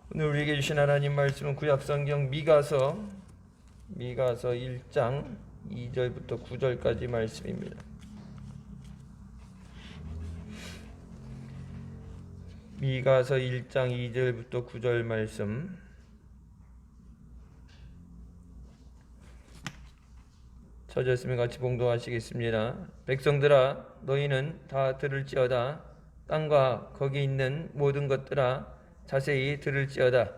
오늘 우리에게 주신 하나님 말씀은 구약성경 미가서 1장 2절부터 9절까지 말씀입니다. 미가서 1장 2절부터 9절 말씀 찾았으면 같이 봉독하시겠습니다. 백성들아, 너희는 다 들을지어다. 땅과 거기 있는 모든 것들아, 자세히 들을지어다.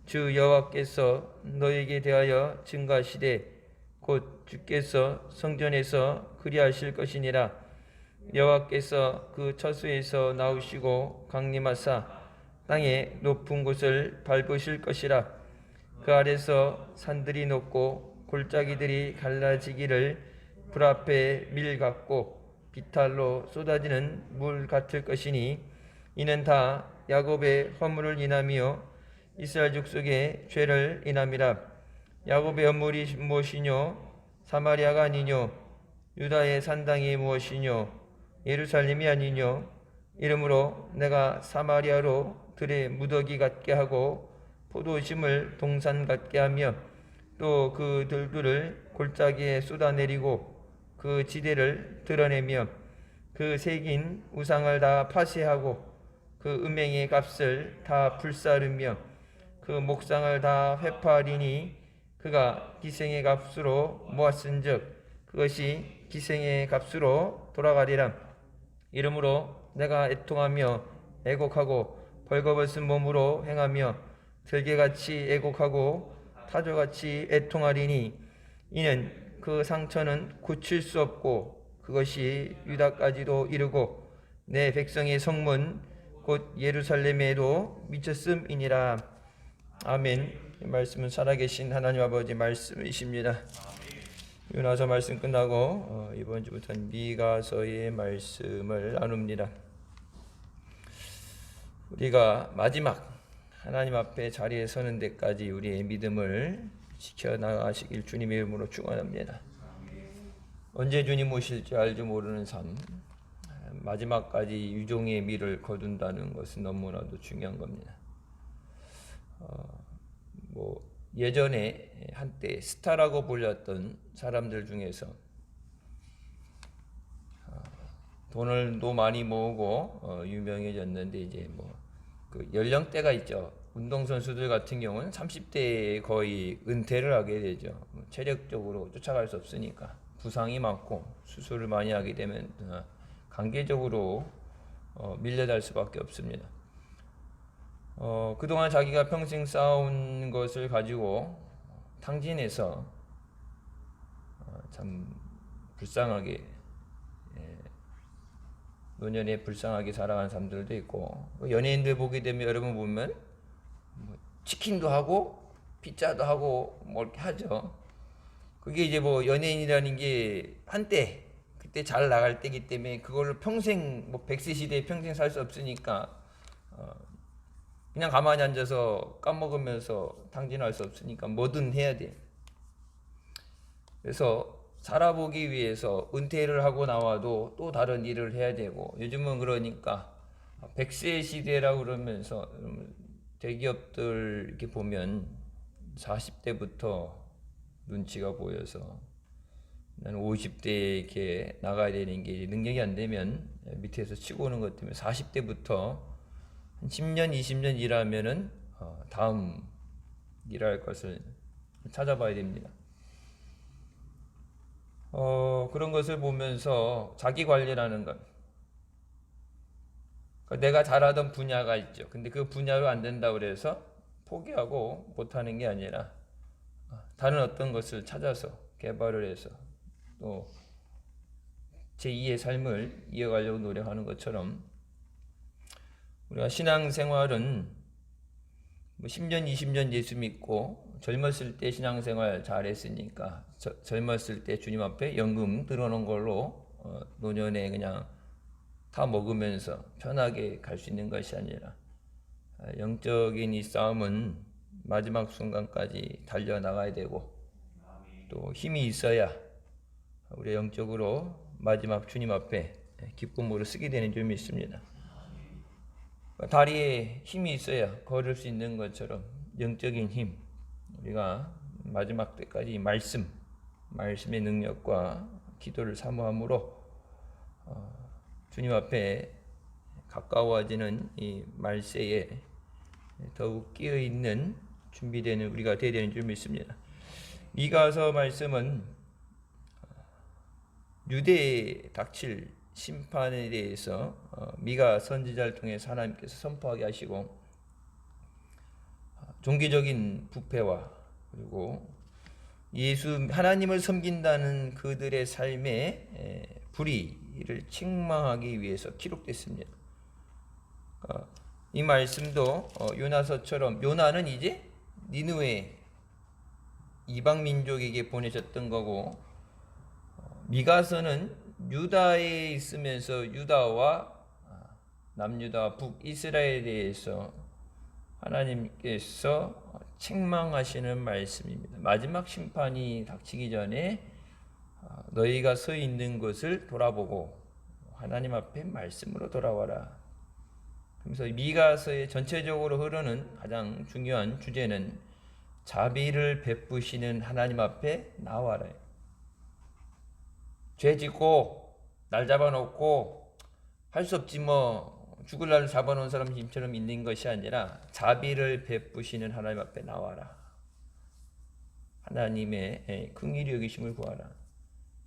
주 여호와께서 너희에게 대하여 증거하시되 곧 주께서 성전에서 그리하실 것이니라. 여호와께서 그 처소에서 나오시고 강림하사 땅의 높은 곳을 밟으실 것이라. 그 아래서 산들이 높고 골짜기들이 갈라지기를 불 앞에 밀 같고 비탈로 쏟아지는 물 같을 것이니 이는 다 야곱의 허물을 인하며 이스라엘 족속의 죄를 인함이라. 야곱의 허물이 무엇이뇨? 사마리아가 아니뇨? 유다의 산당이 무엇이뇨? 예루살렘이 아니뇨? 이러므로 내가 사마리아로 들의 무더기 같게 하고 포도심을 동산 같게 하며 또 그 들들을 골짜기에 쏟아내리고 그 지대를 드러내며 그 새긴 우상을 다 파쇄하고 그 음행의 값을 다 불사르며 그 목상을 다 회파하리니 그가 기생의 값으로 모았은즉 그것이 기생의 값으로 돌아가리라. 이러므로 내가 애통하며 애곡하고 벌거벗은 몸으로 행하며 들개같이 애곡하고 타조같이 애통하리니 이는 그 상처는 고칠 수 없고 그것이 유다까지도 이르고 내 백성의 성문 곧 예루살렘에도 미쳤음이니라. 아멘. 이 말씀은 살아계신 하나님 아버지 말씀이십니다. 유나서 말씀 끝나고 이번 주부터는 미가서의 말씀을 나눕니다. 우리가 마지막 하나님 앞에 자리에 서는 데까지 우리의 믿음을 지켜나가시길 주님의 이름으로 축원합니다. 언제 주님 오실지 알지 모르는 삶, 마지막까지 유종의 미를 거둔다는 것은 너무나도 중요한 겁니다. 예전에 한때 스타라고 불렸던 사람들 중에서 돈을도 많이 모으고 유명해졌는데 이제 그 연령대가 있죠. 운동선수들 같은 경우는 30대에 거의 은퇴를 하게 되죠. 체력적으로 쫓아갈 수 없으니까 부상이 많고 수술을 많이 하게 되면 강제적으로 밀려날 수밖에 없습니다. 그동안 자기가 평생 쌓아온 것을 가지고 탕진해서 참 불쌍하게 노년에 불쌍하게 살아가는 사람들도 있고 연예인들 보게 되면 여러분 보면 치킨도 하고 피자도 하고 이렇게 하죠. 그게 이제 연예인이라는 게 한때 그때 잘 나갈 때기 때문에 그걸로 평생 100세 시대에 평생 살 수 없으니까 그냥 가만히 앉아서 까먹으면서 탕진할 수 없으니까 뭐든 해야 돼. 그래서 살아보기 위해서 은퇴를 하고 나와도 또 다른 일을 해야 되고 요즘은 그러니까 100세 시대라고 그러면서 대기업들 이렇게 보면 40대부터 눈치가 보여서 나는 50대에 이렇게 나가야 되는 게 능력이 안 되면 밑에서 치고 오는 것 때문에 40대부터 한 10년, 20년 일하면은 다음 일할 것을 찾아봐야 됩니다. 그런 것을 보면서 자기 관리라는 것. 내가 잘하던 분야가 있죠. 근데 그 분야로 안 된다고 그래서 포기하고 못하는 게 아니라 다른 어떤 것을 찾아서 개발을 해서 또 제2의 삶을 이어가려고 노력하는 것처럼 우리가 신앙생활은 10년, 20년 예수 믿고 젊었을 때 신앙생활 잘했으니까 젊었을 때 주님 앞에 연금 들어놓은 걸로 노년에 그냥 다 먹으면서 편하게 갈 수 있는 것이 아니라 영적인 이 싸움은 마지막 순간까지 달려나가야 되고 또 힘이 있어야 우리 영적으로 마지막 주님 앞에 기쁨으로 쓰게 되는 점이 있습니다. 다리에 힘이 있어야 걸을 수 있는 것처럼 영적인 힘, 우리가 마지막 때까지 말씀의 능력과 기도를 사모함으로 주님 앞에 가까워지는 이 말세에 더욱 끼어 있는 준비되는 우리가 되어야 되는 줄 믿습니다. 미가서 말씀은 유대에 닥칠 심판에 대해서 미가 선지자를 통해서 하나님께서 선포하게 하시고 종교적인 부패와 그리고 하나님을 섬긴다는 그들의 삶의 불의를 책망하기 위해서 기록됐습니다. 이 말씀도 요나서처럼 요나는 이제 니느웨 이방 민족에게 보내셨던 거고, 미가서는 유다에 있으면서 유다와 남유다 북이스라엘에 대해서 하나님께서 책망하시는 말씀입니다. 마지막 심판이 닥치기 전에 너희가 서 있는 것을 돌아보고 하나님 앞에 말씀으로 돌아와라. 그래서 미가서의 전체적으로 흐르는 가장 중요한 주제는 자비를 베푸시는 하나님 앞에 나와라. 죄 짓고 날 잡아놓고 할 수 없지 뭐 죽을 날을 잡아놓은 사람처럼 있는 것이 아니라 자비를 베푸시는 하나님 앞에 나와라. 하나님의 긍휼히 여기심을 구하라.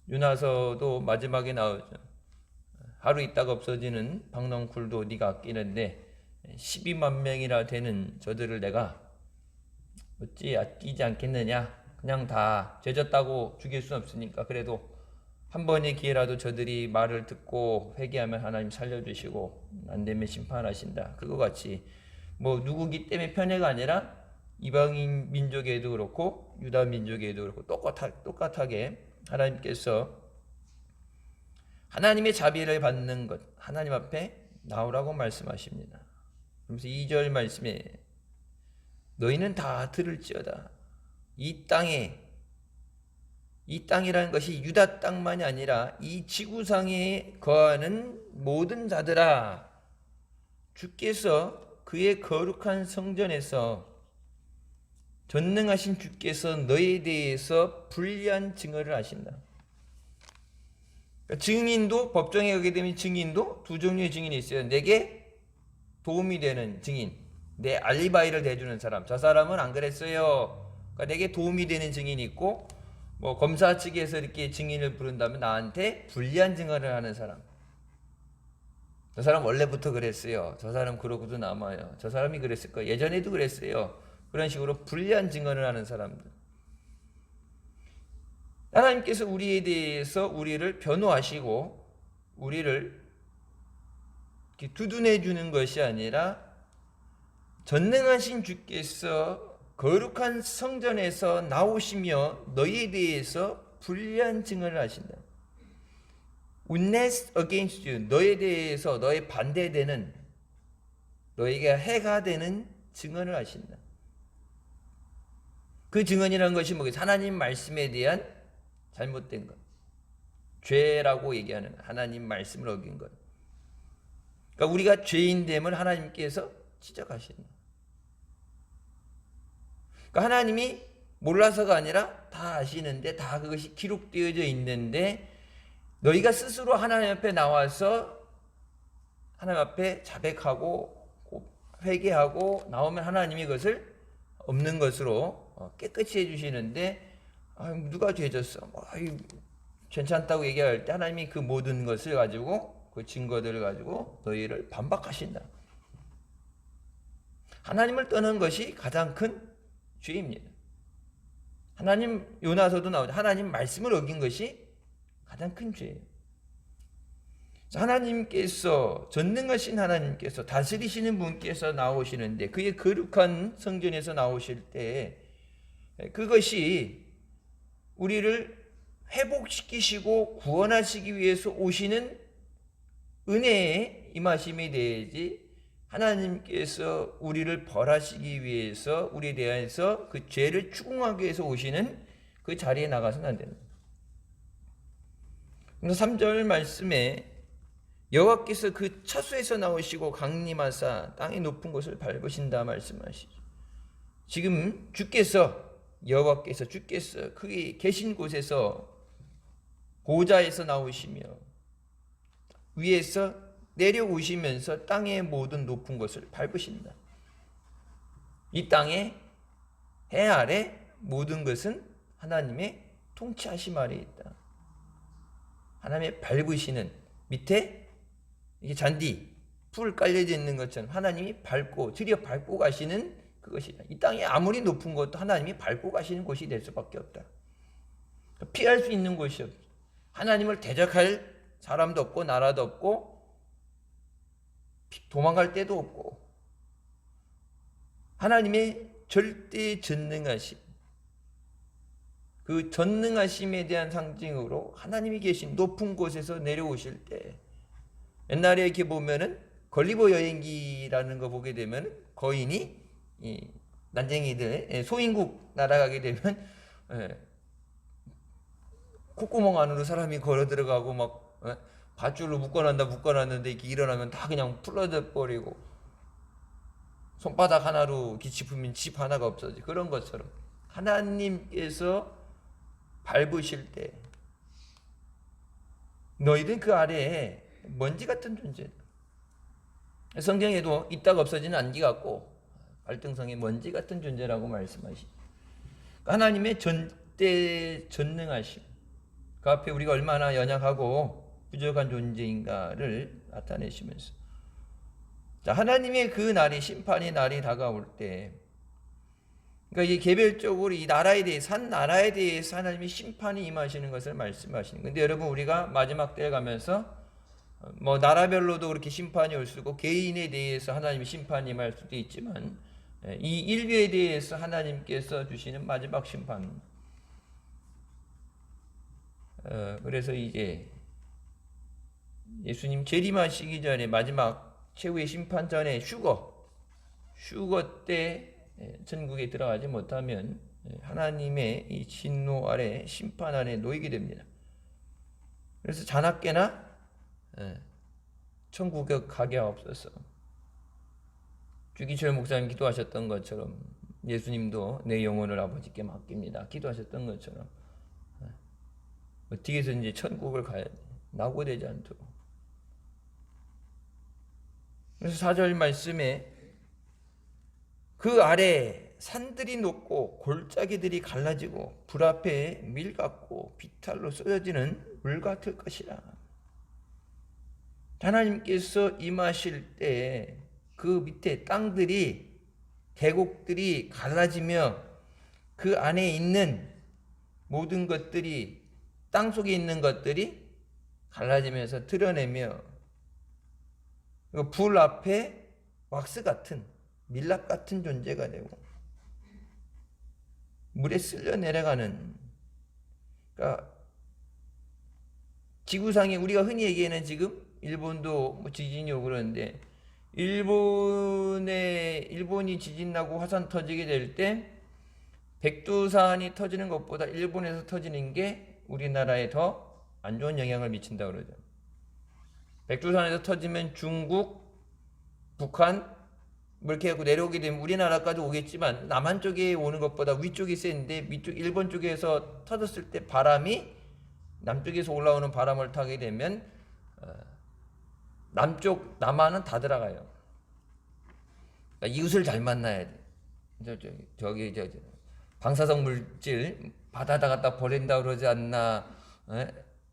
요나서도 마지막에 나오죠. 하루 있다가 없어지는 박넝쿨도 네가 아끼는데 12만 명이나 되는 저들을 내가 어찌 아끼지 않겠느냐. 그냥 다 죄졌다고 죽일 수는 없으니까 그래도 한 번의 기회라도 저들이 말을 듣고 회개하면 하나님 살려주시고 안 되면 심판하신다. 그거 같이 뭐 누구기 때문에 편애가 아니라 이방인 민족에도 그렇고 유다 민족에도 그렇고 똑같하게 하나님께서 하나님의 자비를 받는 것, 하나님 앞에 나오라고 말씀하십니다. 그래서 2절 말씀에 너희는 다 들을지어다. 이 땅이라는 것이 유다 땅만이 아니라 이 지구상에 거하는 모든 자들아, 주께서 그의 거룩한 성전에서 전능하신 주께서 너희에 대해서 불리한 증언을 하신다. 증인도 법정에 가게 되면 증인도 두 종류의 증인이 있어요. 내게 도움이 되는 증인, 내 알리바이를 대주는 사람. 저 사람은 안 그랬어요. 그러니까 내게 도움이 되는 증인이 있고, 뭐 검사 측에서 이렇게 증인을 부른다면 나한테 불리한 증언을 하는 사람. 저 사람 원래부터 그랬어요. 저 사람 그러고도 남아요. 저 사람이 그랬을 거예요. 예전에도 그랬어요. 그런 식으로 불리한 증언을 하는 사람들. 하나님께서 우리에 대해서 우리를 변호하시고 우리를 두둔해 주는 것이 아니라 전능하신 주께서 거룩한 성전에서 나오시며 너희에 대해서 불리한 증언을 하신다. Witness against you, 너에 대해서 너의 반대되는, 너에게 해가 되는 증언을 하신다. 그 증언이라는 것이 뭐겠어요? 하나님 말씀에 대한 잘못된 것, 죄라고 얘기하는 하나님 말씀을 어긴 것. 그러니까 우리가 죄인됨을 하나님께서 지적하신다. 그러니까 하나님이 몰라서가 아니라 다 아시는데, 다 그것이 기록되어져 있는데, 너희가 스스로 하나님 앞에 나와서 하나님 앞에 자백하고 회개하고 나오면 하나님이 그것을 없는 것으로 깨끗이 해주시는데, 누가 죄졌어? 괜찮다고 얘기할 때 하나님이 그 모든 것을 가지고, 그 증거들을 가지고 너희를 반박하신다. 하나님을 떠난 것이 가장 큰 죄입니다. 하나님, 요나서도 나오죠. 하나님 말씀을 어긴 것이 가장 큰 죄예요. 하나님께서, 전능하신 하나님께서, 다스리시는 분께서 나오시는데, 그의 거룩한 성전에서 나오실 때 그것이 우리를 회복시키시고 구원하시기 위해서 오시는 은혜의 임하심이 되지, 하나님께서 우리를 벌하시기 위해서 우리에 대해서 그 죄를 추궁하기 위해서 오시는 그 자리에 나가서는 안 됩니다. 그래서 3절 말씀에 여호와께서 그 차수에서 나오시고 강림하사 땅의 높은 곳을 밟으신다 말씀하시죠. 지금 여호와께서 주께서 그 계신 곳에서 보좌에서 나오시며 위에서 내려오시면서 땅의 모든 높은 곳을 밟으신다. 이 땅에 해 아래 모든 것은 하나님의 통치하심 아래 있다. 하나님의 밟으시는 밑에 이게 잔디 풀 깔려져 있는 것처럼 하나님이 밟고 들여 밟고 가시는 그것이다. 이 땅이 아무리 높은 것도 하나님이 밟고 가시는 곳이 될 수밖에 없다. 피할 수 있는 곳이 없다. 하나님을 대적할 사람도 없고 나라도 없고 도망갈 데도 없고 하나님의 절대 전능하심, 그 전능하심에 대한 상징으로 하나님이 계신 높은 곳에서 내려오실 때, 옛날에 이렇게 보면은 걸리버 여행기라는 거 보게 되면 거인이 난쟁이들 소인국 날아가게 되면 콧구멍 안으로 사람이 걸어 들어가고 막 밧줄로 묶어놨는데 이렇게 일어나면 다 그냥 풀러져 버리고 손바닥 하나로 기치품인 집 하나가 없어지. 그런 것처럼 하나님께서 밟으실 때 너희들 그 아래에 먼지 같은 존재다. 성경에도 있다가 없어지는 안개 같고 갈등성의 먼지 같은 존재라고 말씀하시죠. 하나님의 절대 전능하심, 그 앞에 우리가 얼마나 연약하고 부족한 존재인가를 나타내시면서, 자, 하나님의 그 날이, 심판의 날이 다가올 때, 그러니까 이 개별적으로 이 나라에 대해서, 한 나라에 대해서 하나님이 심판이 임하시는 것을 말씀하시는. 근데 여러분, 우리가 마지막 때에 가면서 뭐 나라별로도 그렇게 심판이 올 수 있고 개인에 대해서 하나님이 심판이 임할 수도 있지만, 이 인류에 대해서 하나님께서 주시는 마지막 심판. 그래서 이제 예수님 재림하시기 전에 마지막 최후의 심판 전에 휴거 때 천국에 들어가지 못하면 하나님의 이 진노 아래, 심판 아래 놓이게 됩니다. 그래서 자나깨나 천국에 가게 하옵소서. 주기철 목사님 기도하셨던 것처럼 예수님도 내 영혼을 아버지께 맡깁니다 기도하셨던 것처럼 어떻게 해서든지 천국을 가야 돼. 낙오되지 않도록. 그래서 4절 말씀에 그 아래 산들이 높고 골짜기들이 갈라지고 불 앞에 밀 같고 비탈로 쏟아지는 물 같을 것이라. 하나님께서 임하실 때 그 밑에 땅들이, 계곡들이 갈라지며 그 안에 있는 모든 것들이, 땅 속에 있는 것들이 갈라지면서 드러내며 불 앞에 왁스 같은, 밀랍 같은 존재가 되고 물에 쓸려 내려가는, 그러니까 지구상에 우리가 흔히 얘기하는, 지금 일본도 뭐 지진이 오고 그러는데, 일본이 지진 나고 화산 터지게 될 때 백두산이 터지는 것보다 일본에서 터지는 게 우리나라에 더 안 좋은 영향을 미친다 그러죠. 백두산에서 터지면 중국, 북한 뭐 이렇게 하고 내려오게 되면 우리나라까지 오겠지만 남한 쪽에 오는 것보다 위쪽이 센데, 위쪽 일본 쪽에서 터졌을 때 바람이 남쪽에서 올라오는 바람을 타게 되면 남한은 다 들어가요. 그러니까 이웃을 잘 만나야 돼. 저기 방사성 물질 바다다 갖다 버린다 그러지 않나?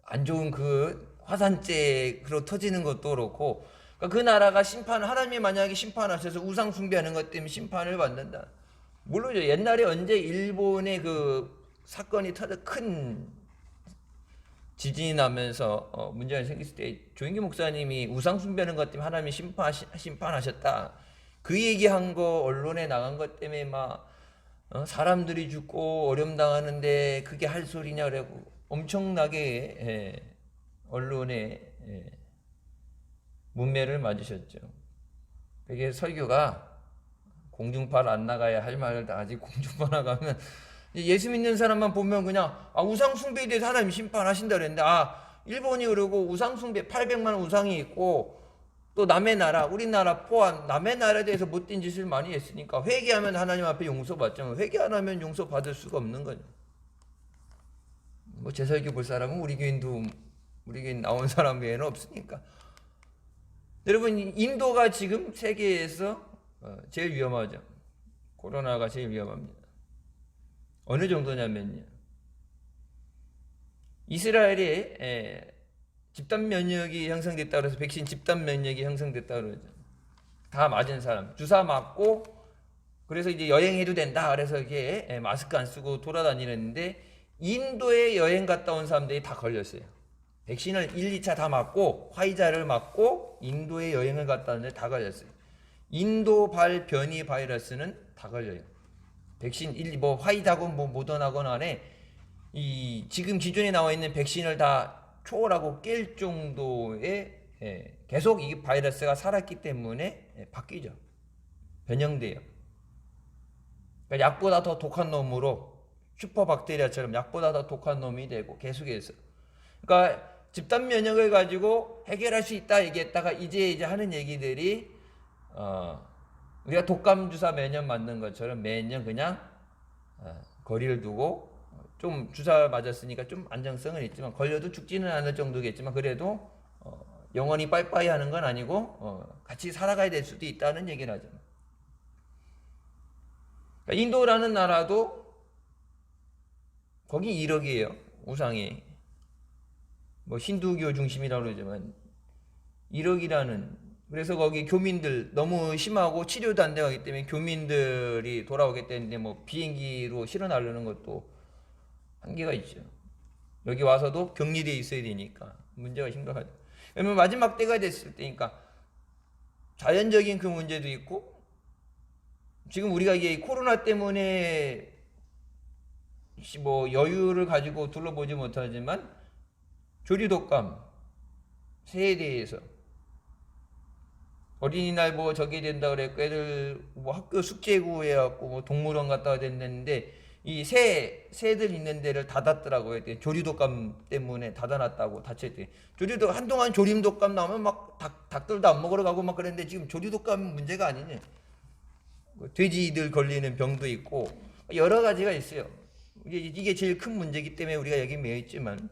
안 좋은 그 화산재로 터지는 것도 그렇고, 그러니까 그 나라가 하나님이 만약에 심판하셔서 우상 숭배하는 것 때문에 심판을 받는다. 물론 옛날에 언제 일본의 그 사건이 큰 지진이 나면서 문제가 생겼을 때 조인기 목사님이 우상 숭배하는 것 때문에 하나님이 심판하셨다, 그 얘기한 거 언론에 나간 것 때문에 막 사람들이 죽고 어려움 당하는데 그게 할 소리냐 그러고 엄청나게 언론에 문매를 맞으셨죠. 그게 설교가 공중파를 안 나가야 할 말을 다 하지, 공중파 나가면 예수 믿는 사람만 보면 그냥 우상 숭배에 대해서 하나님 심판하신다 그랬는데, 일본이 그러고 우상숭배 800만 우상이 있고 또 남의 나라, 우리나라 포함 남의 나라에 대해서 못된 짓을 많이 했으니까 회개하면 하나님 앞에 용서받지만 회개 안 하면 용서받을 수가 없는 거죠. 뭐 제설교 볼 사람은 우리 교회 나온 사람 외에는 없으니까. 여러분, 인도가 지금 세계에서 제일 위험하죠. 코로나가 제일 위험합니다. 어느 정도냐면요, 이스라엘에 집단 면역이 형성됐다고 그래서 백신 집단 면역이 형성됐다고 그러죠. 다 맞은 사람, 주사 맞고 그래서 이제 여행해도 된다 그래서 이게 마스크 안 쓰고 돌아다니는데 인도에 여행 갔다 온 사람들이 다 걸렸어요. 백신을 1, 2차 다 맞고 화이자를 맞고 인도에 여행을 갔다 왔는데 다 걸렸어요. 인도발 변이 바이러스는 다 걸려요. 백신 뭐 화이자고 뭐 모더나건 안에 이 지금 기존에 나와 있는 백신을 다 초월하고 깰 정도의 계속 이 바이러스가 살았기 때문에 바뀌죠. 변형돼요. 그러니까 약보다 더 독한 놈으로 슈퍼박테리아처럼 약보다 더 독한 놈이 되고 계속해서. 그러니까 집단 면역을 가지고 해결할 수 있다 얘기했다가 이제 하는 얘기들이 우리가 독감 주사 매년 맞는 것처럼 매년 그냥 거리를 두고 좀 주사 맞았으니까 좀 안정성은 있지만 걸려도 죽지는 않을 정도겠지만 그래도 영원히 빠이빠이 하는 건 아니고 같이 살아가야 될 수도 있다는 얘기를 하죠. 그러니까 인도라는 나라도 거기 1억이에요. 우상이 뭐 힌두교 중심이라고 그러지만 1억이라는, 그래서 거기 교민들 너무 심하고 치료도 안 되기 때문에 교민들이 돌아오겠다는데 뭐 비행기로 실어 나르는 것도 한계가 있죠. 여기 와서도 격리되어 있어야 되니까 문제가 심각하죠. 그러면 마지막 때가 됐을 때니까 자연적인 그 문제도 있고 지금 우리가 이게 코로나 때문에 뭐 여유를 가지고 둘러보지 못하지만 조류독감, 새에 대해서 어린이날 뭐 저기 된다 그랬고 애들 뭐 학교 숙제 구해갖고 뭐 동물원 갔다가 됐는데 이 새들 있는 데를 닫았더라고요. 조류독감 때문에 닫아놨다고 닫혔대. 조류독 한동안 조림독감 나오면 막 닭들도 안 먹으러 가고 막 그랬는데 지금 조류독감 문제가 아니네. 돼지들 걸리는 병도 있고 여러 가지가 있어요. 이게 제일 큰 문제이기 때문에 우리가 여기 매여 있지만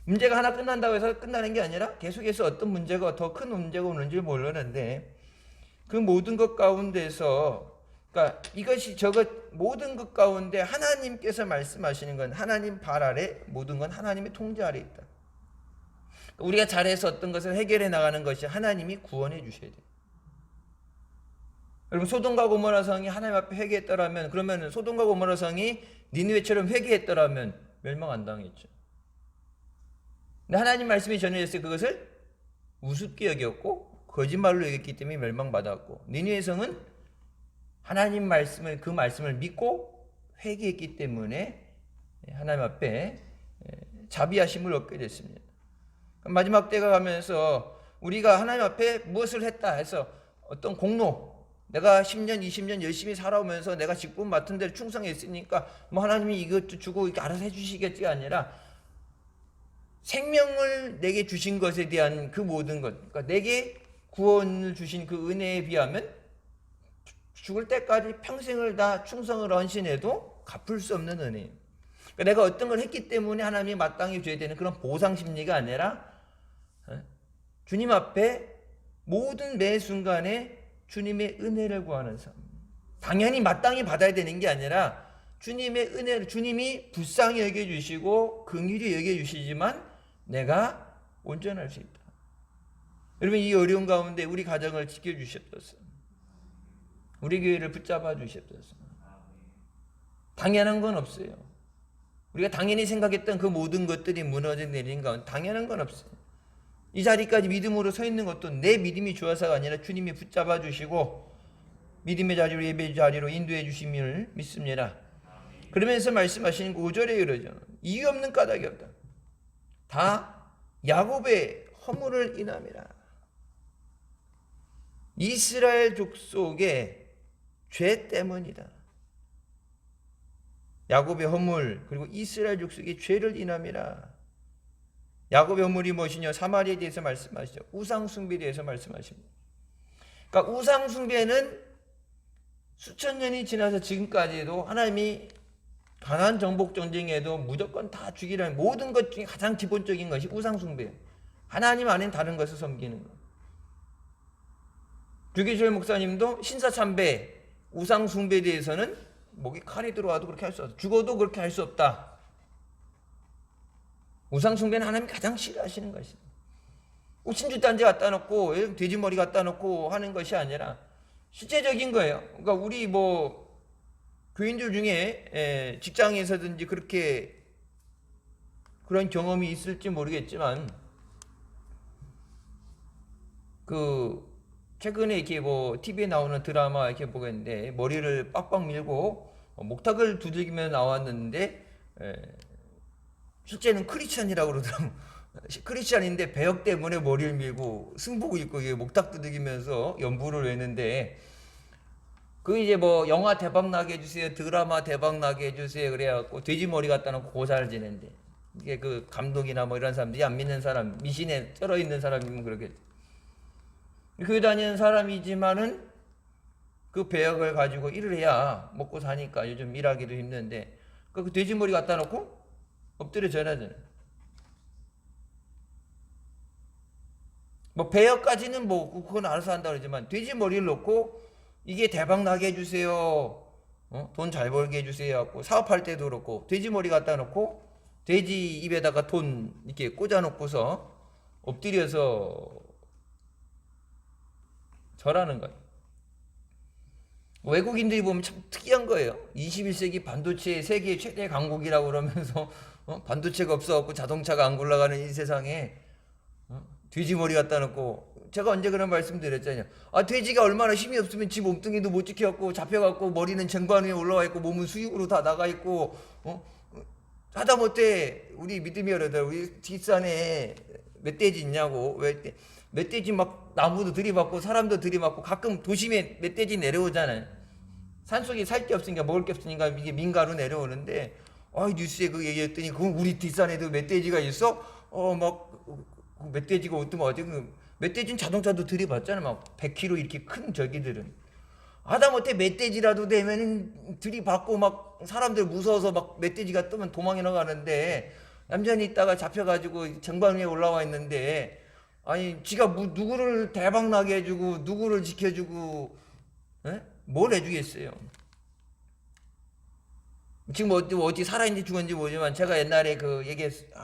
문제가 하나 끝난다고 해서 끝나는 게 아니라 계속해서 어떤 문제가 더 큰 문제가 오는지 모르는데 그 모든 것 가운데서 그러니까 이것이 모든 것 가운데 하나님께서 말씀하시는 건 하나님 발 아래 모든 건 하나님의 통제 아래 있다. 우리가 잘해서 어떤 것을 해결해 나가는 것이 하나님이 구원해 주셔야 돼요. 여러분 소돔과 고모라 성이 하나님 앞에 회개했더라면 그러면 소돔과 고모라 성이 니느웨처럼 회개했더라면 멸망 안 당했죠. 근데 하나님 말씀이 전해졌을 때 그것을 우습게 여겼고 거짓말로 여겼기 때문에 멸망받았고 니느웨 성은 하나님 말씀을 그 말씀을 믿고 회개했기 때문에 하나님 앞에 자비하심을 얻게 됐습니다. 마지막 때가 가면서 우리가 하나님 앞에 무엇을 했다 해서 어떤 공로 내가 10년 20년 열심히 살아오면서 내가 직분 맡은 데를 충성했으니까 뭐 하나님이 이것도 주고 이렇게 알아서 해주시겠지가 아니라 생명을 내게 주신 것에 대한 그 모든 것, 그러니까 내게 구원을 주신 그 은혜에 비하면 죽을 때까지 평생을 다 충성을 헌신해도 갚을 수 없는 은혜예요. 그러니까 내가 어떤 걸 했기 때문에 하나님이 마땅히 줘야 되는 그런 보상 심리가 아니라 주님 앞에 모든 매 순간에 주님의 은혜를 구하는 삶. 당연히 마땅히 받아야 되는 게 아니라 주님의 은혜를 주님이 불쌍히 여겨주시고 긍휼히 여겨주시지만 내가 온전할 수 있다. 여러분 이 어려운 가운데 우리 가정을 지켜주셨었어요. 우리 교회를 붙잡아 주셨어요. 당연한 건 없어요. 우리가 당연히 생각했던 그 모든 것들이 무너져 내리는 가운데 당연한 건 없어요. 이 자리까지 믿음으로 서 있는 것도 내 믿음이 좋아서가 아니라 주님이 붙잡아 주시고 믿음의 자리로 예배의 자리로 인도해 주심을 믿습니다. 그러면서 말씀하시는 5절에 그러죠. 이유 없는 까닭이 없다. 다 야곱의 허물을 인함이라. 이스라엘 족속의 죄 때문이다. 야곱의 허물 그리고 이스라엘 족속의 죄를 인함이라. 야곱의 어물이 무엇이냐? 사마리아에 대해서 말씀하시죠. 우상 숭배에 대해서 말씀하십니다. 그러니까 우상 숭배는 수천 년이 지나서 지금까지도 하나님이 가나안 정복 전쟁에도 무조건 다 죽이라는 모든 것 중에 가장 기본적인 것이 우상 숭배예요. 하나님 아닌 다른 것을 섬기는 것. 주기철 목사님도 신사참배, 우상 숭배에 대해서는 목에 칼이 들어와도 그렇게 할 수 없다. 죽어도 그렇게 할 수 없다. 우상 숭배는 하나님이 가장 싫어하시는 것이다. 신주 단지 갖다 놓고 돼지머리 갖다 놓고 하는 것이 아니라 실제적인 거예요. 그러니까 우리 교인들 중에 직장에서든지 그렇게 그런 경험이 있을지 모르겠지만 최근에 이렇게 TV에 나오는 드라마 이렇게 보겠는데 머리를 빡빡 밀고 목탁을 두들기며 나왔는데 실제는 크리스찬이라고 그러더라고요. 크리스찬인데 배역 때문에 머리를 밀고 승복 입고 목탁 두들기면서 연부를 외는데 이제 영화 대박 나게 해주세요, 드라마 대박 나게 해주세요 그래갖고 돼지 머리 갖다 놓고 고사를 지낸대. 이게 감독이나 이런 사람들이 안 믿는 사람, 미신에 쩔어 있는 사람이면 그렇겠지. 교회 다니는 사람이지만은 그 배역을 가지고 일을 해야 먹고 사니까 요즘 일하기도 힘든데 그 돼지 머리 갖다 놓고 엎드려 절하잖아요. 배역까지는 그건 알아서 한다 그러지만 돼지 머리를 놓고 이게 대박 나게 해주세요, 돈 잘 벌게 해주세요 하고 사업할 때도 그렇고 돼지 머리 갖다 놓고 돼지 입에다가 돈 이렇게 꽂아 놓고서 엎드려서 절하는 거예요. 외국인들이 보면 참 특이한 거예요. 21세기 반도체 세계 최대 강국이라고 그러면서 반도체가 없어갖고 자동차가 안 굴러가는 이 세상에 돼지머리 갖다 놓고, 제가 언제 그런 말씀 드렸잖아요. 돼지가 얼마나 힘이 없으면 지 몸뚱이도 못 지켜갖고 잡혀갖고 머리는 쟁반 위에 올라와 있고 몸은 수육으로 다 나가 있고 하다못해 우리 믿음의 여러분들, 우리 뒷산에 멧돼지 있냐고. 왜 멧돼지 막 나무도 들이받고 사람도 들이받고 가끔 도심에 멧돼지 내려오잖아요. 산속에 살 게 없으니까 먹을 게 없으니까 이게 민가로 내려오는데 뉴스에 그 얘기했더니 그건 우리 뒷산에도 멧돼지가 있어? 멧돼지가 어쩌면 어디 멧돼지는 자동차도 들이받잖아. 막 100kg 이렇게 큰 저기들은 하다못해 멧돼지라도 되면 들이받고 막 사람들 무서워서 막 멧돼지가 뜨면 도망이 나가는데 얌전히 있다가 잡혀가지고 정방 위에 올라와 있는데 지가 누구를 대박나게 해주고 누구를 지켜주고 뭘 해주겠어요. 지금 어디 살아있는지 죽었는지 모르지만 제가 옛날에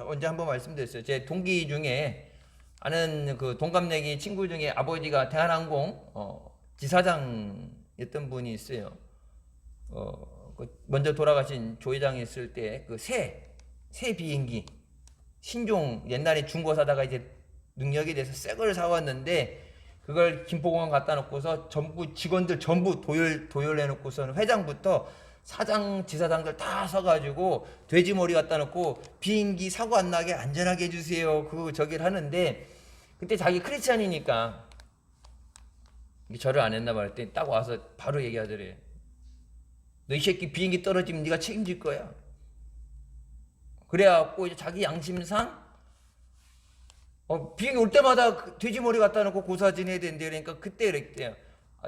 언제 한번 말씀드렸어요. 제 동기 중에 아는 동갑내기 친구 중에 아버지가 대한항공 지사장이었던 분이 있어요. 먼저 돌아가신 조 회장이 있을 때 새 비행기 신종 옛날에 중고 사다가 이제 능력에 대해서 새 걸 사왔는데 그걸 김포공항 갖다 놓고서 전부 직원들 전부 도열해 놓고서는 회장부터 사장, 지사장들 다 서가지고 돼지머리 갖다 놓고 비행기 사고 안 나게 안전하게 해주세요. 저기를 하는데 그때 자기 크리스찬이니까 절을 안 했나 봐. 그랬더니 딱 와서 바로 얘기하더래요. 너 이 새끼 비행기 떨어지면 네가 책임질 거야. 그래갖고 이제 자기 양심상 비행기 올 때마다 돼지머리 갖다 놓고 고사 지내야 된대. 그러니까 그때 그랬대요.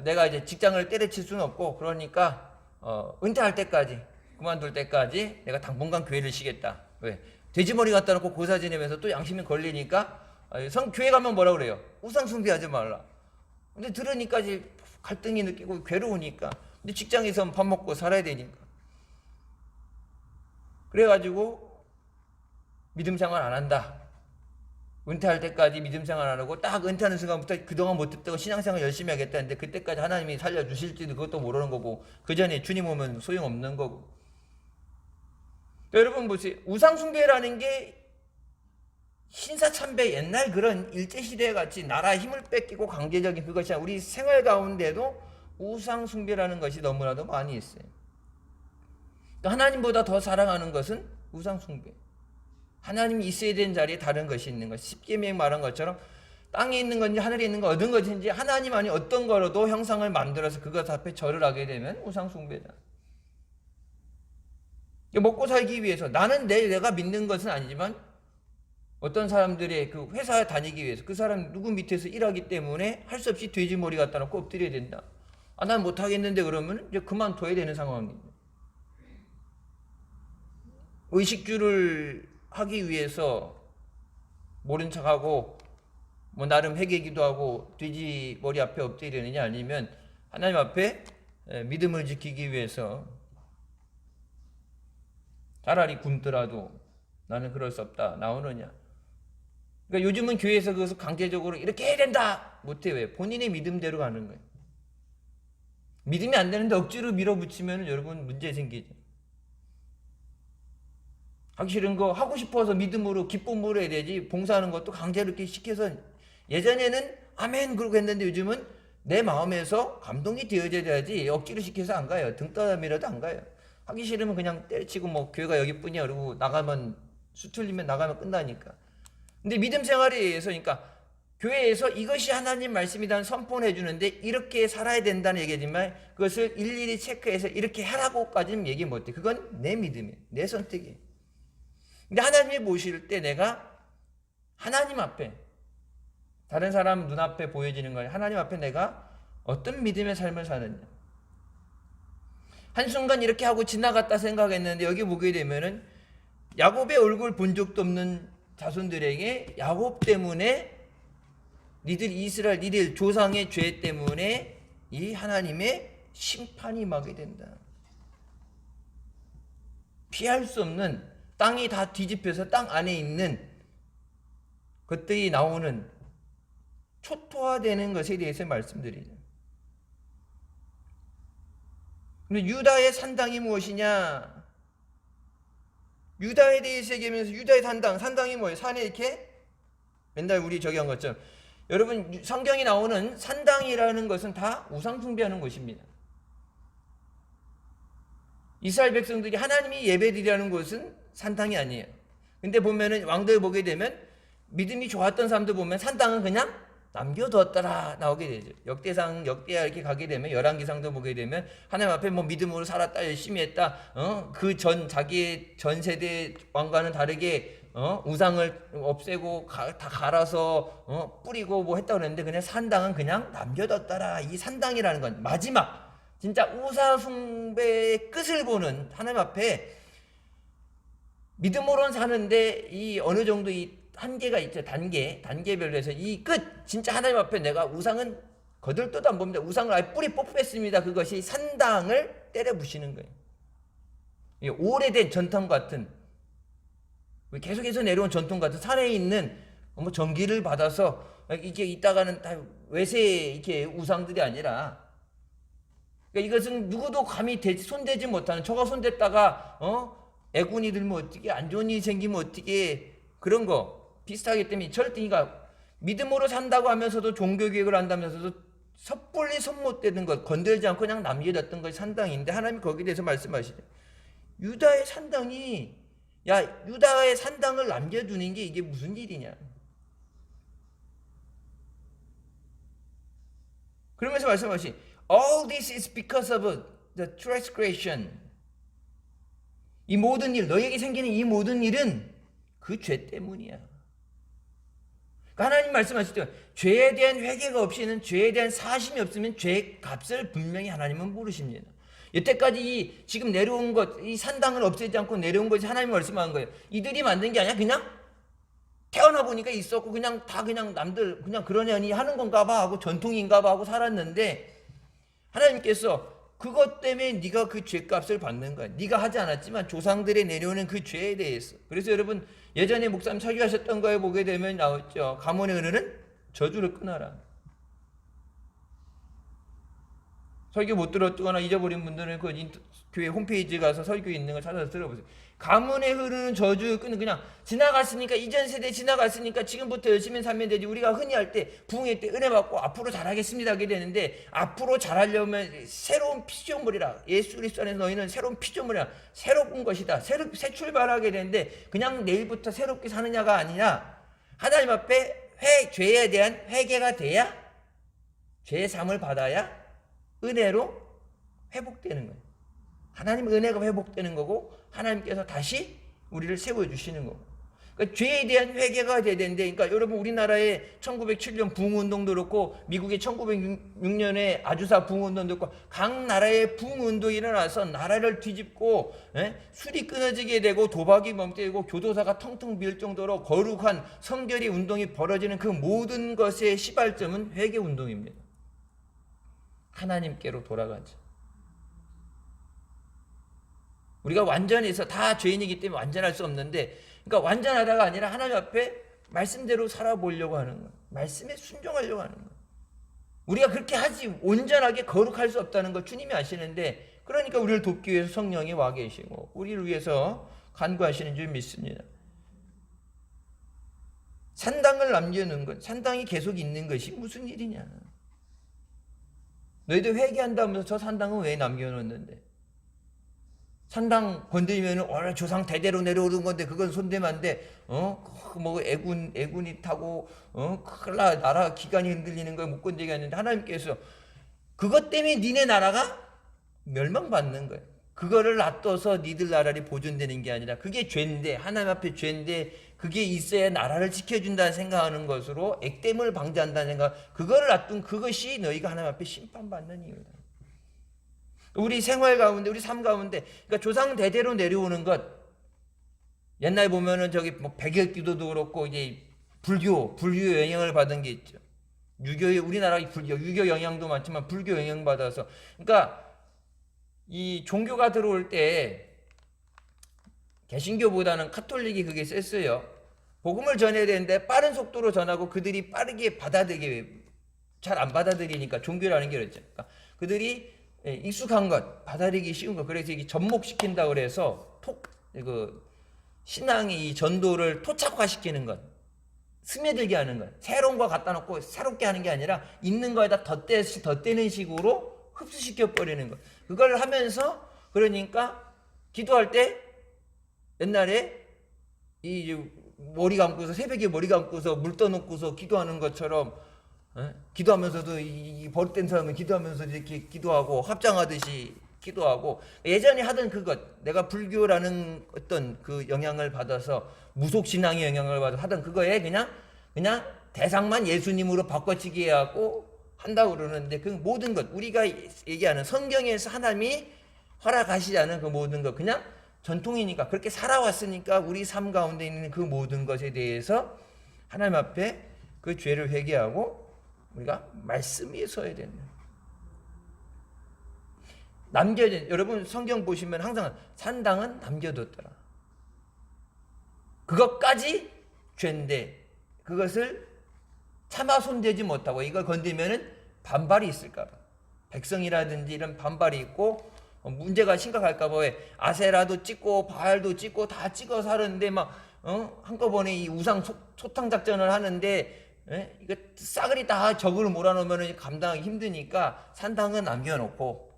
내가 이제 직장을 때려칠 수는 없고 그러니까 은퇴할 때까지, 그만둘 때까지 내가 당분간 교회를 쉬겠다. 왜? 돼지머리 갖다 놓고 고사 지내면서 또 양심이 걸리니까 교회 가면 뭐라 그래요? 우상 숭배하지 말라. 근데 들으니까 이제 갈등이 느끼고 괴로우니까. 근데 직장에서 밥 먹고 살아야 되니까. 그래가지고 믿음 생활 안 한다. 은퇴할 때까지 믿음 생활 안 하고 딱 은퇴하는 순간부터 그동안 못했다고 신앙생활 열심히 하겠다는데 그때까지 하나님이 살려주실지도 그것도 모르는 거고 그 전에 주님 오면 소용없는 거고. 여러분 보세요. 우상숭배라는 게 신사참배 옛날 그런 일제시대 같이 나라 힘을 뺏기고 강제적인 그것이 아니라 우리 생활 가운데도 우상숭배라는 것이 너무나도 많이 있어요. 하나님보다 더 사랑하는 것은 우상숭배. 하나님이 있어야 되는 자리에 다른 것이 있는 것. 십계명 말한 것처럼 땅에 있는 건지 하늘에 있는 거 얻은 것인지 하나님 아니 어떤 거로도 형상을 만들어서 그것 앞에 절을 하게 되면 우상숭배다. 먹고 살기 위해서 나는 내가 믿는 것은 아니지만 어떤 사람들의 그 회사 다니기 위해서 그 사람 누구 밑에서 일하기 때문에 할 수 없이 돼지머리 갖다 놓고 엎드려야 된다. 아, 난 못하겠는데 그러면 이제 그만둬야 되는 상황입니다. 의식주를 하기 위해서 모른 척하고 뭐 나름 회개기도 하고 돼지 머리 앞에 엎드리느냐, 아니면 하나님 앞에 믿음을 지키기 위해서 차라리 굶더라도 나는 그럴 수 없다 나오느냐. 그러니까 요즘은 교회에서 그것을 강제적으로 이렇게 해야 된다 못해. 왜? 본인의 믿음대로 가는 거예요. 믿음이 안 되는데 억지로 밀어붙이면 여러분 문제 생기죠. 하기 싫은 거 하고 싶어서 믿음으로 기쁨으로 해야 되지, 봉사하는 것도 강제로 이렇게 시켜서. 예전에는 아멘 그러고 했는데 요즘은 내 마음에서 감동이 되어져야지 억지로 시켜서 안 가요. 등 떠밀어도 안 가요. 하기 싫으면 그냥 때려치고 뭐 교회가 여기뿐이야 그러고 나가면, 수틀리면 나가면 끝나니까. 근데 믿음 생활에 의해서, 그러니까 교회에서 이것이 하나님 말씀이라는 선포를 해주는데 이렇게 살아야 된다는 얘기지만 그것을 일일이 체크해서 이렇게 하라고까지는 얘기 못해. 그건 내 믿음이에요. 내 선택이에요. 근데 하나님이 보실 때 내가 하나님 앞에, 다른 사람 눈앞에 보여지는 걸 하나님 앞에 내가 어떤 믿음의 삶을 사느냐. 한순간 이렇게 하고 지나갔다 생각했는데 여기 보게 되면은 야곱의 얼굴 본 적도 없는 자손들에게 야곱 때문에, 니들 이스라엘, 니들 조상의 죄 때문에 이 하나님의 심판이 임하게 된다. 피할 수 없는, 땅이 다 뒤집혀서 땅 안에 있는 것들이 나오는, 초토화되는 것에 대해서 말씀드리죠. 근데 유다의 산당이 무엇이냐? 유다에 대해서 얘기하면서 유다의 산당이 뭐예요? 산에 이렇게 맨날 우리 저기 한 것처럼, 여러분 성경이 나오는 산당이라는 것은 다 우상 숭배하는 것입니다. 이스라엘 백성들이 하나님이 예배드리라는 곳은 산당이 아니에요. 근데 보면은 왕들 보게 되면 믿음이 좋았던 사람들 보면 산당은 그냥 남겨두었더라 나오게 되죠. 역대하 이렇게 가게 되면, 열왕기상도 보게 되면 하나님 앞에 뭐 믿음으로 살았다, 열심히 했다, 그 전 자기의 전 세대 왕과는 다르게 우상을 없애고 다 갈아서 뿌리고 뭐 했다고 그랬는데, 그냥 산당은 그냥 남겨뒀더라. 이 산당이라는 건 마지막 진짜 우상 숭배의 끝을 보는, 하나님 앞에 믿음으로는 사는데 이 어느 정도 이 한계가 있죠. 단계별로 해서 이 끝, 진짜 하나님 앞에 내가 우상은 거들떠도 안 봅니다. 우상을 아예 뿌리 뽑겠습니다. 그것이 산당을 때려 부시는 거예요. 오래된 전통 같은, 계속해서 내려온 전통 같은, 산에 있는 뭐 전기를 받아서 이게 있다가는 다 외세 이렇게 우상들이 아니라, 그러니까 이것은 누구도 감히 손대지 못하는, 저가 손댔다가 애군이 들면 어떻게, 안 좋은 일이 생기면 어떻게, 그런 거 비슷하기 때문에 절대, 그러니까 믿음으로 산다고 하면서도 종교개혁을 한다면서도 섣불리 손 못 대는 것, 건들지 않고 그냥 남겨뒀던 것이 산당인데, 하나님이 거기에 대해서 말씀하시죠. 유다의 산당이, 야, 유다의 산당을 남겨두는 게 이게 무슨 일이냐. 그러면서 말씀하시, all this is because of the transgression. 이 모든 일, 너에게 생기는 이 모든 일은 그 죄 때문이야. 그러니까 하나님 말씀하시죠. 죄에 대한 회개가 없이는, 죄에 대한 사심이 없으면 죄 값을 분명히 하나님은 모르십니다. 여태까지 지금 내려온 것, 이 산당을 없애지 않고 내려온 것이 하나님이 말씀한 거예요. 이들이 만든 게 아니야. 그냥 태어나 보니까 있었고 그냥 다 그냥 남들 그냥 그러려니 하는 건가 봐 하고 전통인가 봐 하고 살았는데, 하나님께서 그것 때문에 네가 그 죄값을 받는 거야. 네가 하지 않았지만 조상들의 내려오는 그 죄에 대해서. 그래서 여러분 예전에 목사님 설교하셨던 거에 보게 되면 나왔죠. 가문의 은혜는 저주를 끊어라. 설교 못 들었거나 잊어버린 분들은 그 교회 홈페이지 가서 설교 있는 걸 찾아서 들어보세요. 가문에 흐르는 저주 끄는, 그냥 지나갔으니까, 이전 세대 지나갔으니까 지금부터 열심히 살면 되지. 우리가 흔히 할 때 부흥회 때 은혜 받고 앞으로 잘하겠습니다 하게 되는데, 앞으로 잘하려면 새로운 피조물이라, 예수 그리스도 안에 너희는 새로운 피조물이라, 새로운 것이다, 새 출발하게 되는데 그냥 내일부터 새롭게 사느냐가 아니라 하나님 앞에 죄에 대한 회개가 돼야, 죄의 삶을 받아야 은혜로 회복되는 거예요. 하나님 은혜가 회복되는 거고 하나님께서 다시 우리를 세워주시는 거고. 그러니까 죄에 대한 회개가 돼야 되는데, 그러니까 여러분 우리나라의 1907년 부흥운동도 그렇고 미국의 1906년에 아주사 부흥운동도 그렇고 각 나라의 부흥운동이 일어나서 나라를 뒤집고 술이 끊어지게 되고 도박이 멈추고 교도사가 텅텅 비일 정도로 거룩한 성결의 운동이 벌어지는 그 모든 것의 시발점은 회개운동입니다. 하나님께로 돌아가죠. 우리가 완전해서 다 죄인이기 때문에 완전할 수 없는데, 그러니까 완전하다가 아니라 하나님 앞에 말씀대로 살아보려고 하는 거예요. 말씀에 순종하려고 하는 거예요. 우리가 그렇게 하지 온전하게 거룩할 수 없다는 걸 주님이 아시는데, 그러니까 우리를 돕기 위해서 성령이 와 계시고 우리를 위해서 간구하시는 줄 믿습니다. 산당을 남겨놓은 것, 산당이 계속 있는 것이 무슨 일이냐. 너희들 회개한다면서 저 산당은 왜 남겨놓는데? 산당 건드리면 원래 조상 대대로 내려오는 건데 그건 손대면 안 돼. 뭐 애군이 타고 큰일 나, 나라 기관이 흔들리는 걸 못 건드리게 하는데, 하나님께서 그것 때문에 니네 나라가 멸망받는 거예요. 그거를 놔둬서 니들 나라를 보존되는 게 아니라, 그게 죄인데, 하나님 앞에 죄인데 그게 있어야 나라를 지켜준다는 생각하는 것으로 액땜을 방지한다는 생각, 그거를 놔둔 그것이 너희가 하나님 앞에 심판받는 이유다. 우리 생활 가운데, 우리 삶 가운데, 그러니까 조상 대대로 내려오는 것, 옛날 보면은 저기 뭐 백일기도도 그렇고 이제 불교 영향을 받은 게 있죠. 우리나라 유교 영향도 많지만 불교 영향 받아서, 그러니까 이 종교가 들어올 때 개신교보다는 카톨릭이 그게 셌어요. 복음을 전해야 되는데 빠른 속도로 전하고 그들이 빠르게 받아들이게 잘 안 받아들이니까 종교라는 게 그랬죠. 그러니까 그들이 익숙한 것, 받아들이기 쉬운 것, 그래서 이게 접목시킨다고 그래서 신앙의 이 전도를 토착화시키는 것, 스며들게 하는 것, 새로운 거 갖다 놓고 새롭게 하는 게 아니라 있는 거에다 덧대는 식으로 흡수시켜 버리는 것. 그걸 하면서, 그러니까 기도할 때 옛날에 이 머리 감고서, 새벽에 머리 감고서 물 떠놓고서 기도하는 것처럼, 기도하면서도 이 버릇된 사람은 기도하면서 이렇게 기도하고 합장하듯이 기도하고, 예전에 하던 그것, 내가 불교라는 어떤 그 영향을 받아서, 무속신앙의 영향을 받아서 하던 그거에 그냥 대상만 예수님으로 바꿔치기 하고 한다고 그러는데, 그 모든 것, 우리가 얘기하는 성경에서 하나님이 허락하시지 않은 그 모든 것, 그냥 전통이니까, 그렇게 살아왔으니까 우리 삶 가운데 있는 그 모든 것에 대해서 하나님 앞에 그 죄를 회개하고 우리가 말씀 위에 서야 된다. 여러분 성경 보시면 항상 산당은 남겨뒀더라. 그것까지 죄인데 그것을 차마 손대지 못하고 이걸 건드리면은 반발이 있을까 봐, 백성이라든지 이런 반발이 있고 문제가 심각할까 봐, 왜 아세라도 찍고 바알도 찍고 다 찍어서 하는데 막 한꺼번에 이 우상 소탕 작전을 하는데, 이거 싸그리 다 적으로 몰아넣으면 감당하기 힘드니까 산당은 남겨놓고,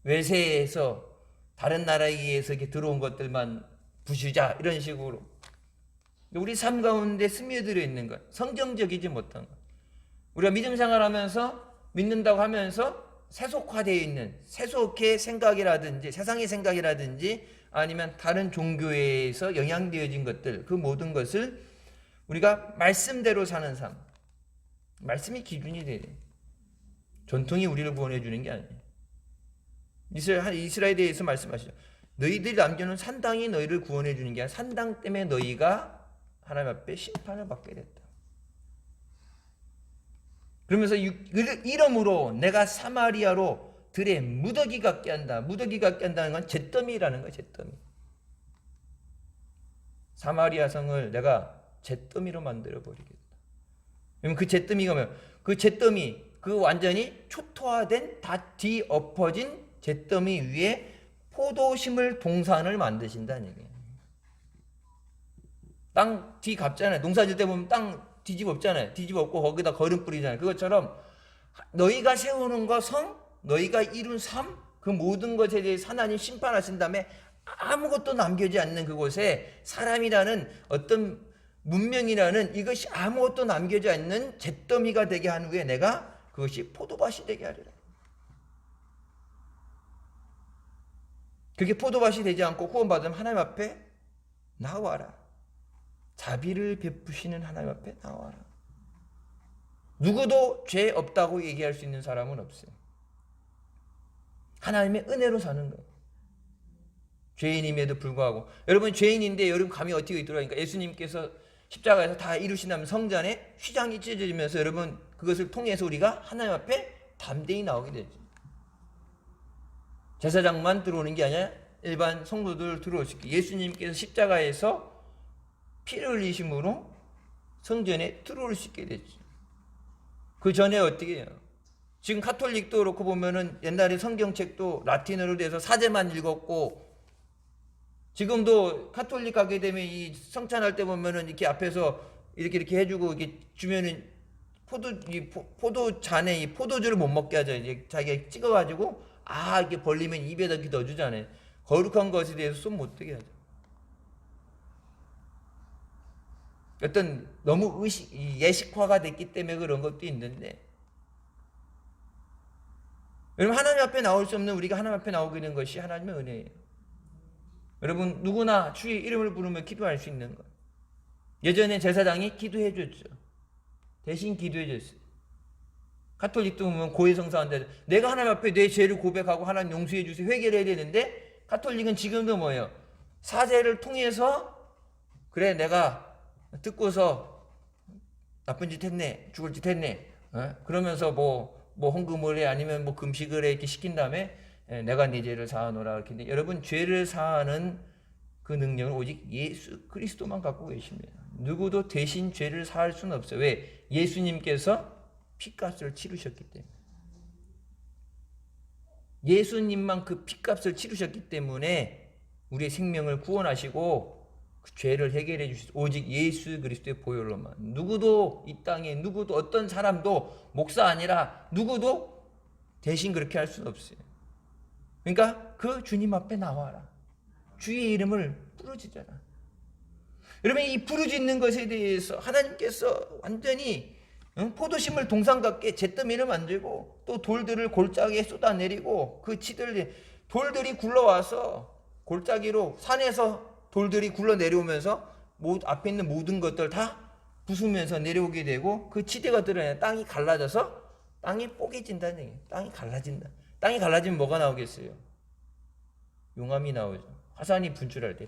외세에서 다른 나라에 의해서 이렇게 들어온 것들만 부수자, 이런 식으로 우리 삶 가운데 스며들어 있는 것, 성경적이지 못한 것, 우리가 믿음 생활하면서 믿는다고 하면서 세속화되어 있는, 세속의 생각이라든지 세상의 생각이라든지 아니면 다른 종교에서 영향되어진 것들, 그 모든 것을 우리가 말씀대로 사는 삶, 말씀이 기준이 돼야 돼. 전통이 우리를 구원해 주는 게 아니에요. 이스라엘에 대해서 말씀하시죠. 너희들이 남겨놓은 산당이 너희를 구원해 주는 게 아니라 산당 때문에 너희가 하나님 앞에 심판을 받게 됐다. 그러면서 이러므로 내가 사마리아로 들에 무더기 같게 한다. 무더기 같게 한다는 건 잿더미라는 거예요. 잿더미. 사마리아 성을 내가 잿더미로 만들어 버리겠다. 그러면 그 잿더미가 뭐예요? 그 잿더미, 그 완전히 초토화된, 다 뒤엎어진 잿더미 위에 포도심을 동산을 만드신다는 얘기예요. 땅 뒤갑잖아요. 농사 질 때 보면 땅 뒤집었잖아요. 뒤집었고 거기다 거름 뿌리잖아요. 그것처럼 너희가 세우는 거 성, 너희가 이룬 삶, 그 모든 것에 대해서 하나님 심판하신 다음에 아무것도 남겨지지 않는 그곳에 사람이라는 어떤 문명이라는 이것이 아무것도 남겨지지 않는 잿더미가 되게 한 후에 내가 그것이 포도밭이 되게 하리라. 그게 포도밭이 되지 않고 구원받으면 하나님 앞에 나와라. 자비를 베푸시는 하나님 앞에 나와라. 누구도 죄 없다고 얘기할 수 있는 사람은 없어요. 하나님의 은혜로 사는 거예요. 죄인임에도 불구하고. 여러분 죄인인데 여러분 감이 어떻게 있더라. 그러니까 예수님께서 십자가에서 다 이루신 다음 성전에 휘장이 찢어지면서 여러분 그것을 통해서 우리가 하나님 앞에 담대히 나오게 되죠. 제사장만 들어오는 게 아니라 일반 성도들 들어올 수 있게 예수님께서 십자가에서 피를 흘리심으로 성전에 들어올 수 있게 됐죠. 그 전에 어떻게 해요? 지금 가톨릭도 그렇고 보면은 옛날에 성경책도 라틴어로 돼서 사제만 읽었고 지금도 가톨릭 가게 되면 이 성찬할 때 보면은 이렇게 앞에서 이렇게 해주고 이렇게 주면은 포도 잔에 이 포도주를 못 먹게 하죠. 이제 자기가 찍어가지고 이렇게 벌리면 입에다 이렇게 넣어주잖아요. 거룩한 것에 대해서 손 못 대게 하죠. 어떤 너무 예식화가 됐기 때문에 그런 것도 있는데 여러분 하나님 앞에 나올 수 없는 우리가 하나님 앞에 나오게 된 것이 하나님의 은혜예요. 여러분 누구나 주의 이름을 부르며 기도할 수 있는 것. 예전에 제사장이 기도해 줬죠. 대신 기도해 줬어요. 가톨릭도 보면 고해성사한데 내가 하나님 앞에 내 죄를 고백하고 하나님 용서해 주세요. 회개를 해야 되는데 가톨릭은 지금도 뭐예요? 사제를 통해서 그래 내가 듣고서 나쁜 짓 했네, 죽을 짓 했네. 그러면서 뭐 헌금을 해 아니면 뭐 금식을 해 이렇게 시킨 다음에 내가 네 죄를 사하노라 이렇게. 근데 여러분 죄를 사하는 그 능력은 오직 예수 그리스도만 갖고 계십니다. 누구도 대신 죄를 사할 수는 없어요. 왜? 예수님께서 피값을 치르셨기 때문에. 예수님만 그 피값을 치르셨기 때문에 우리의 생명을 구원하시고 그 죄를 해결해 주시고 오직 예수 그리스도의 보혈로만. 누구도 이 땅에 누구도 어떤 사람도 목사 아니라 누구도 대신 그렇게 할 수는 없어요. 그러니까 그 주님 앞에 나와라. 주의 이름을 부르짖어라. 여러분 이 부르짖는 것에 대해서 하나님께서 완전히 포도심을 동상 같게 잿더미를 만들고 또 돌들을 골짜기에 쏟아내리고 그 돌들이 굴러와서 골짜기로 산에서 돌들이 굴러 내려오면서 앞에 있는 모든 것들 다 부수면서 내려오게 되고 그 치대가 드러나는 땅이 갈라져서 땅이 뽀개진다는 얘기예요. 땅이 갈라진다. 땅이 갈라지면 뭐가 나오겠어요? 용암이 나오죠. 화산이 분출할 때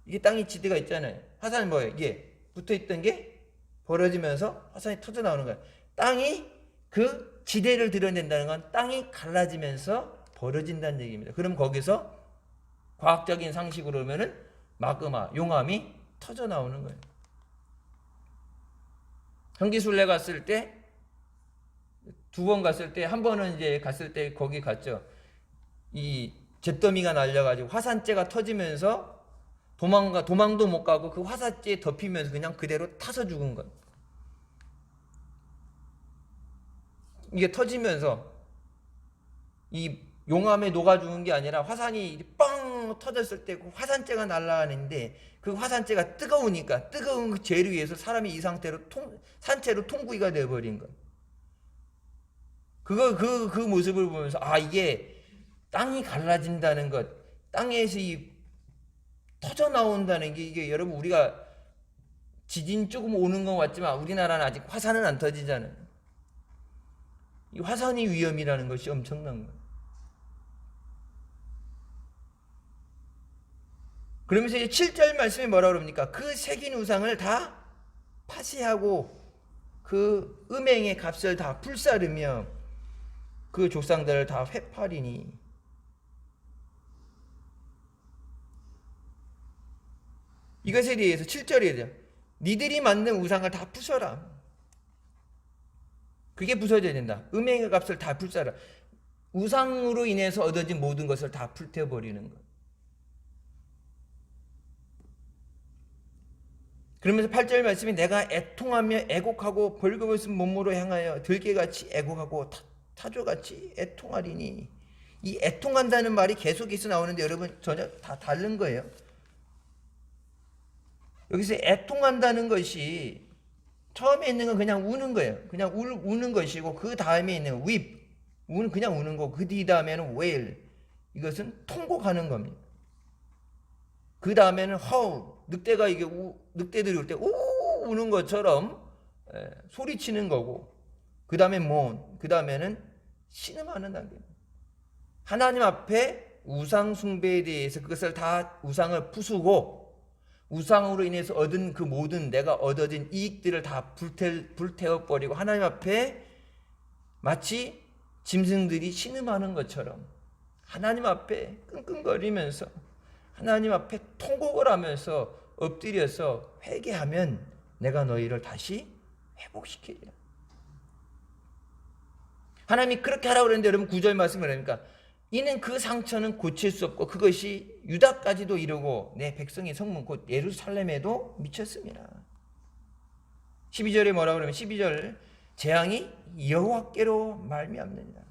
이게 땅이 지대가 있잖아요. 화산이 뭐예요? 이게 붙어있던 게 벌어지면서 화산이 터져 나오는 거예요. 땅이 그 지대를 드러낸다는 건 땅이 갈라지면서 벌어진다는 얘기입니다. 그럼 거기서 과학적인 상식으로 보면은 마그마, 용암이 터져 나오는 거예요. 현기순례 갔을 때 2번 갔을 때 한 번은 이제 갔을 때 거기 갔죠. 이 잿더미가 날려가지고 화산재가 터지면서 도망도 못 가고 그 화산재에 덮이면서 그냥 그대로 타서 죽은 것. 이게 터지면서 이 용암에 녹아 죽은 게 아니라 화산이 뻥 터졌을 때 그 화산재가 날아가는데 그 화산재가 뜨거우니까 뜨거운 그 재를 위해서 사람이 이 상태로 산채로 통구이가 되어버린 것. 그 모습을 보면서 이게 땅이 갈라진다는 것, 땅에서 터져 나온다는 게 이게 여러분 우리가 지진 조금 오는 건 같지만 우리나라는 아직 화산은 안 터지잖아요. 이 화산이 위험이라는 것이 엄청난 거예요. 그러면서 7절 말씀이 뭐라고 그럽니까? 그 새긴 우상을 다 파쇄하고 그 음행의 값을 다 불사르며 그 조상들을 다 회파리니. 이것에 대해서 7절이에요. 니들이 만든 우상을 다 부숴라. 그게 부서져야 된다. 음행의 값을 다 불사라. 우상으로 인해서 얻어진 모든 것을 다 불태워버리는 것. 그러면서 8절 말씀이 내가 애통하며 애곡하고 벌거벗은 쓴 몸으로 향하여 들개같이 애곡하고 타조같이 애통하리니. 이 애통한다는 말이 계속해서 나오는데 여러분 전혀 다 다른 거예요. 여기서 애통한다는 것이 처음에 있는 건 그냥 우는 거예요. 그냥 우는 것이고 그 다음에 있는 건 weep, 그냥 우는 거고 그 뒤 다음에는 wail, 이것은 통곡하는 겁니다. 그 다음에는 늑대가 이게 늑대들이 올 때 우는 것처럼 소리치는 거고, 그 다음에 그 다음에는 신음하는 단계. 하나님 앞에 우상 숭배에 대해서 그것을 다 우상을 부수고 우상으로 인해서 얻은 그 모든 내가 얻어진 이익들을 다 불태워버리고 하나님 앞에 마치 짐승들이 신음하는 것처럼 하나님 앞에 끙끙거리면서 하나님 앞에 통곡을 하면서 엎드려서 회개하면 내가 너희를 다시 회복시키리라. 하나님이 그렇게 하라고 그랬는데 여러분 9절 말씀이 뭐랍니까? 이는 그 상처는 고칠 수 없고 그것이 유다까지도 이르고 내 백성의 성문 곧 예루살렘에도 미쳤습니다. 12절에 뭐라고 그러면 12절 재앙이 여호와께로 말미암느니라.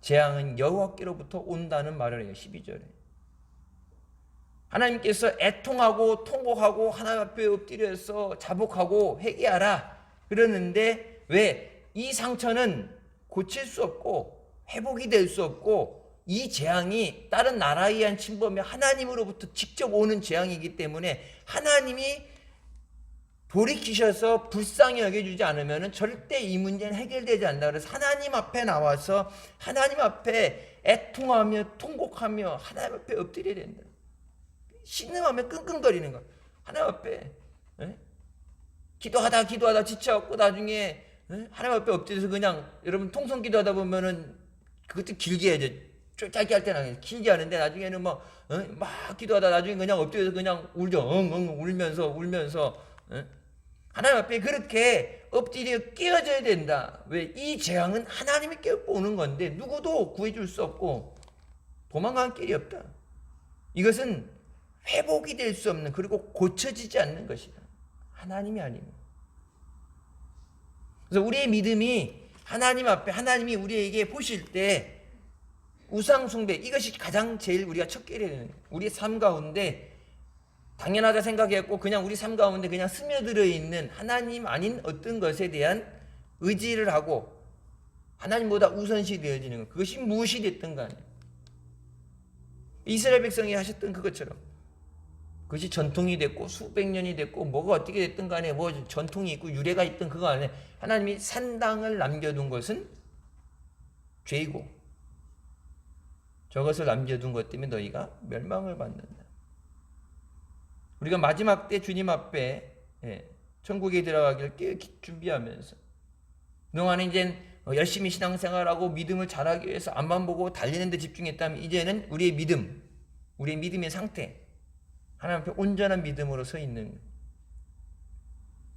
재앙은 여호와께로부터 온다는 말을 해요. 12절에 하나님께서 애통하고 통곡하고 하나님 앞에 엎드려서 자복하고 회개하라 그러는데 왜? 이 상처는 고칠 수 없고 회복이 될 수 없고 이 재앙이 다른 나라에 의한 침범이 하나님으로부터 직접 오는 재앙이기 때문에 하나님이 돌이키셔서 불쌍히 여겨주지 않으면 절대 이 문제는 해결되지 않는다. 그래서 하나님 앞에 나와서 하나님 앞에 애통하며 통곡하며 하나님 앞에 엎드려야 된다. 신음하며 끙끙거리는 거. 하나님 앞에 기도하다 지쳐갖고 나중에 하나님 앞에 엎드려서 그냥 여러분 통성 기도하다 보면은 그것도 길게 해야죠. 짧게 할 때는 길게 하는데 나중에는 막 기도하다 나중에 그냥 엎드려서 그냥 울죠. 울면서 하나님 앞에 그렇게 엎드려 깨어져야 된다. 왜? 이 재앙은 하나님이 깨어오는 건데 누구도 구해줄 수 없고 도망가는 길이 없다. 이것은 회복이 될 수 없는 그리고 고쳐지지 않는 것이다. 하나님이 아니면. 그래서 우리의 믿음이 하나님 앞에 하나님이 우리에게 보실 때 우상 숭배 이것이 가장 제일 우리가 척결해야 되는 거예요. 우리의 삶 가운데 당연하다 생각했고 그냥 우리 삶 가운데 그냥 스며들어 있는 하나님 아닌 어떤 것에 대한 의지를 하고 하나님보다 우선시 되어지는 것. 그것이 무엇이 됐든 간에 이스라엘 백성이 하셨던 그것처럼 그것이 전통이 됐고 수백 년이 됐고 뭐가 어떻게 됐든 간에 뭐 전통이 있고 유래가 있든 그거 안에 하나님이 산당을 남겨둔 것은 죄이고 저것을 남겨둔 것 때문에 너희가 멸망을 받는다. 우리가 마지막 때 주님 앞에 천국에 들어가기를 깨끗이 준비하면서 그동안에 이제 열심히 신앙생활하고 믿음을 잘하기 위해서 앞만 보고 달리는 데 집중했다면 이제는 우리의 믿음의 상태 하나님 앞에 온전한 믿음으로 서 있는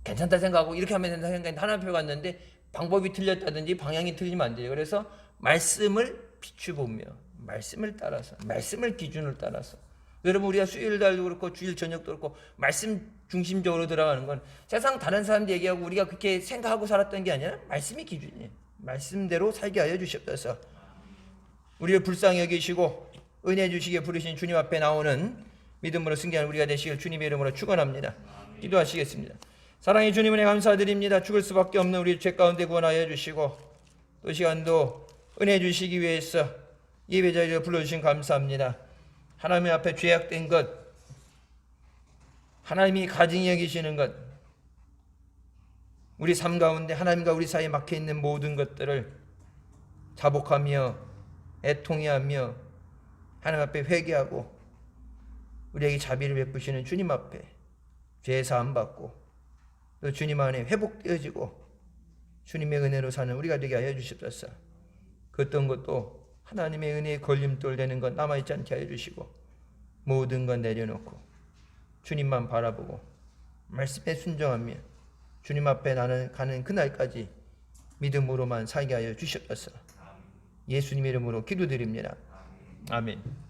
괜찮다 생각하고 이렇게 하면 된다 생각했는데 하나님 앞에 갔는데 방법이 틀렸다든지 방향이 틀리면 안 돼요. 그래서 말씀을 비추보며 말씀을 따라서 말씀을 기준을 따라서 여러분 우리가 수요일 날도 그렇고 주일 저녁도 그렇고 말씀 중심적으로 들어가는 건 세상 다른 사람들 얘기하고 우리가 그렇게 생각하고 살았던 게 아니라 말씀이 기준이에요. 말씀대로 살게 하여 주시옵소서. 우리를 불쌍히 여기시고 은혜 주시기에 부르신 주님 앞에 나오는 믿음으로 승리하는 우리가 되시길 주님의 이름으로 축원합니다. 기도하시겠습니다. 사랑의 주님 은혜 감사드립니다. 죽을 수밖에 없는 우리 죄 가운데 구원하여 주시고 또 시간도 은혜 주시기 위해서 예배 자리에 불러주신 감사합니다. 하나님 앞에 죄악된 것 하나님이 가증히 여기시는 것 우리 삶 가운데 하나님과 우리 사이에 막혀있는 모든 것들을 자복하며 애통해하며 하나님 앞에 회개하고 우리에게 자비를 베푸시는 주님 앞에 죄 사함 받고 또 주님 안에 회복되어지고 주님의 은혜로 사는 우리가 되게 하여 주시옵소서. 그 어떤 것도 하나님의 은혜에 걸림돌 되는 것 남아있지 않게 하여 주시고 모든 것 내려놓고 주님만 바라보고 말씀에 순종하며 주님 앞에 나는 가는 그날까지 믿음으로만 살게 하여 주시옵소서. 예수님의 이름으로 기도드립니다. 아멘.